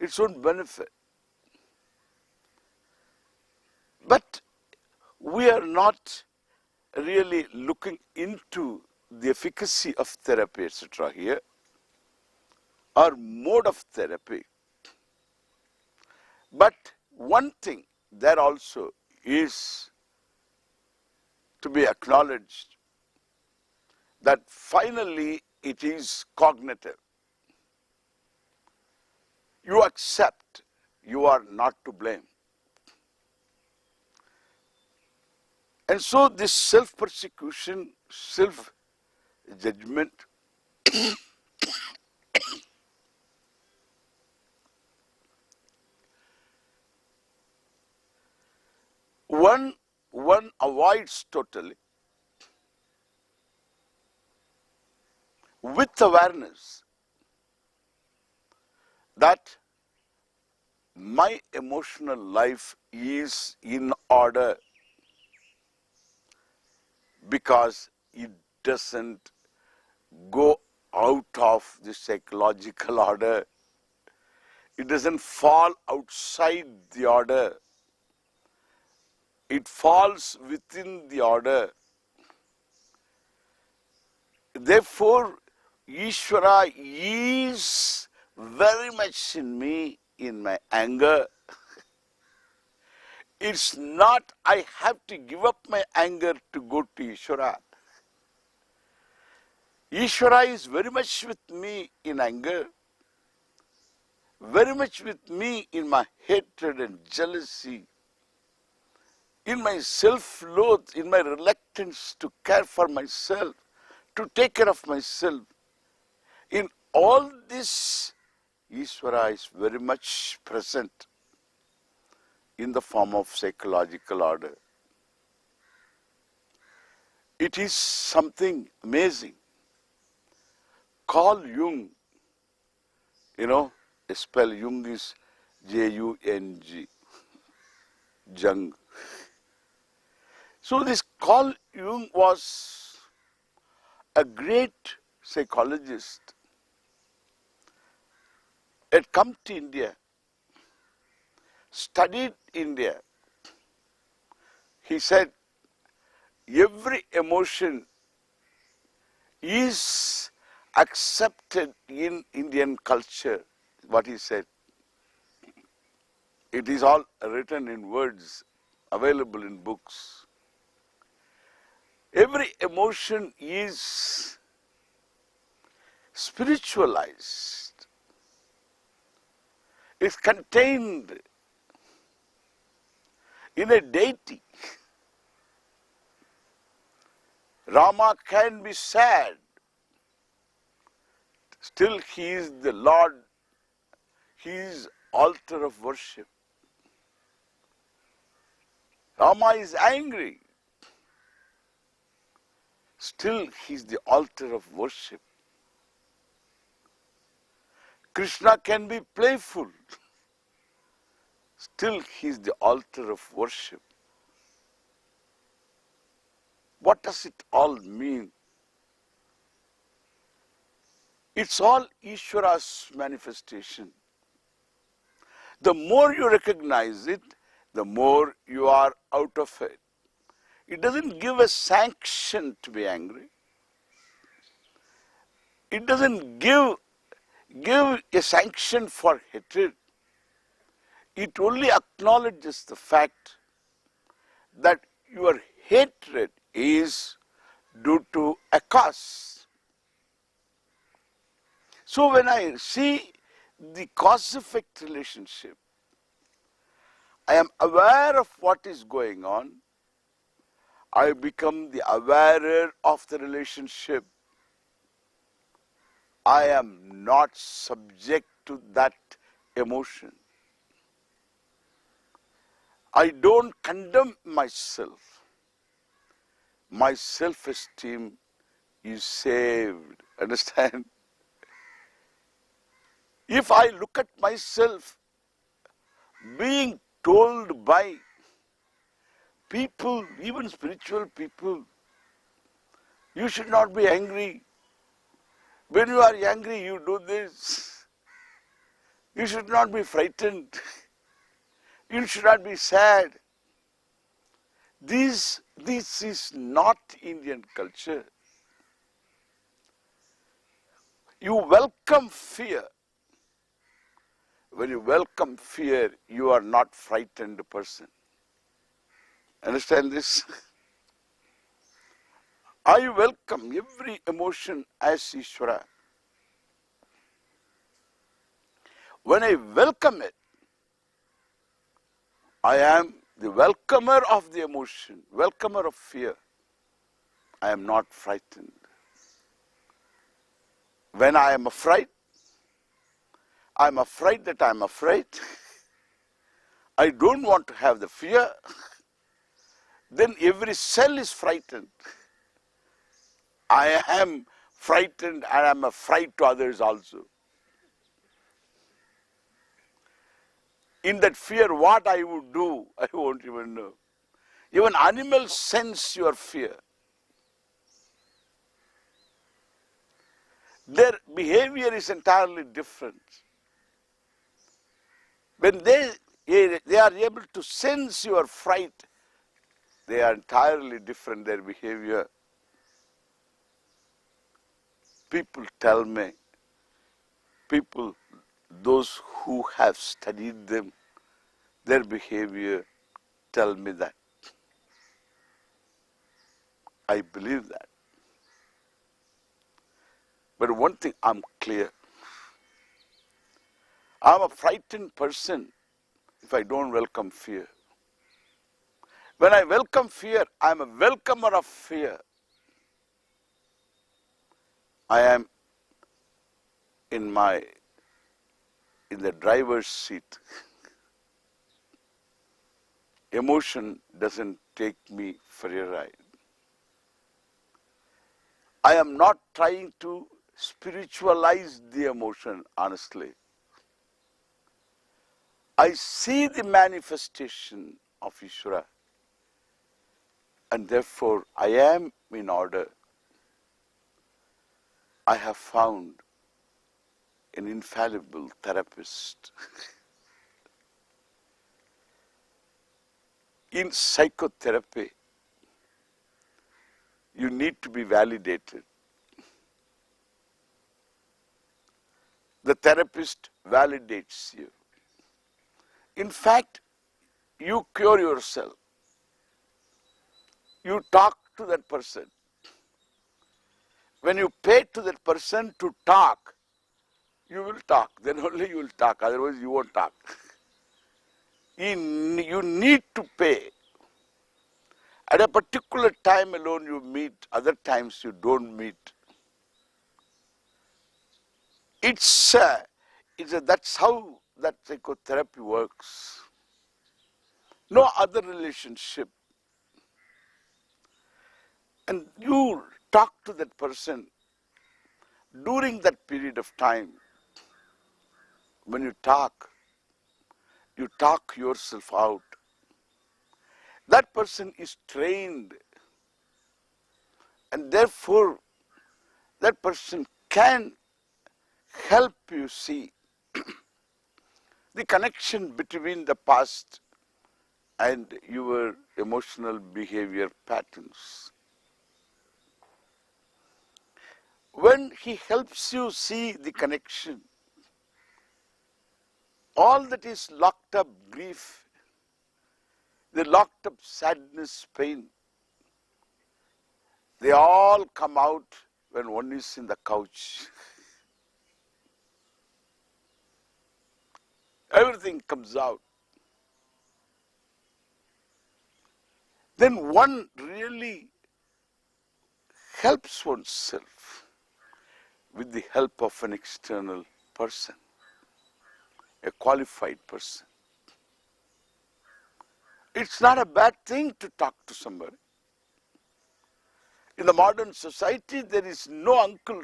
its own benefit. But we are not really looking into the efficacy of therapy, etc. here, or mode of therapy. But one thing there also is to be acknowledged, that finally it is cognitive. You accept you are not to blame. And so this self-persecution, self-judgment one avoids totally with awareness that my emotional life is in order because it doesn't go out of the psychological order. It doesn't fall outside the order. It falls within the order. Therefore, Isvara is very much in me, in my anger. It's not I have to give up my anger to go to Isvara. Isvara is very much with me in anger, very much with me in my hatred and jealousy, in my self-loath, in my reluctance to care for myself, to take care of myself. In all this, Isvara is very much present in the form of psychological order. It is something amazing. Carl Jung, spell Jung is J-U-N-G, Jung. So this Carl Jung was a great psychologist. Had come to India, studied India. He said, every emotion is accepted in Indian culture, what he said. It is all written in words, available in books. Every emotion is spiritualized. It's contained in a deity. Rama can be sad. Still he is the Lord. He is altar of worship. Rama is angry. Still he is the altar of worship. Krishna can be playful. Still he is the altar of worship. What does it all mean? It's all Isvara's manifestation. The more you recognize it, the more you are out of it. It doesn't give a sanction to be angry. It doesn't give a sanction for hatred. It only acknowledges the fact that your hatred is due to a cause. So when I see the cause-effect relationship, I am aware of what is going on. I become the awarer of the relationship. I am not subject to that emotion. I don't condemn myself. My self-esteem is saved. Understand? If I look at myself being told by people, even spiritual people, you should not be angry. When you are angry, you do this. You should not be frightened. You should not be sad. This is not Indian culture. You welcome fear. When you welcome fear, you are not frightened person. Understand this? I welcome every emotion as Iswara. When I welcome it, I am the welcomer of the emotion, welcomer of fear. I am not frightened. When I am afraid that I am afraid. I don't want to have the fear. Then every cell is frightened. I am frightened and I am afraid to others also. In that fear, what I would do, I won't even know. Even animals sense your fear. Their behavior is entirely different. When they are able to sense your fright, they are entirely different, their behavior. People tell me, those who have studied them, their behavior tell me that. I believe that. But one thing I'm clear. I'm a frightened person if I don't welcome fear. When I welcome fear, I'm a welcomer of fear. I am in the driver's seat. Emotion doesn't take me for a ride. I am not trying to spiritualize the emotion, honestly. I see the manifestation of Iswara, and therefore I am in order. I have found an infallible therapist. In psychotherapy, you need to be validated. The therapist validates you. In fact, you cure yourself. You talk to that person. When you pay to that person to talk, you will talk. Then only you will talk. Otherwise, you won't talk. You need to pay. At a particular time alone you meet, other times you don't meet. That's how that psychotherapy works. No other relationship. And you talk to that person during that period of time. When you talk yourself out. That person is trained, and therefore that person can help you see the connection between the past and your emotional behavior patterns. When he helps you see the connection, all that is locked up grief, the locked up sadness, pain, they all come out when one is in the couch. Everything comes out. Then one really helps oneself with the help of an external person, a qualified person. It's not a bad thing to talk to somebody. In the modern society, there is no uncle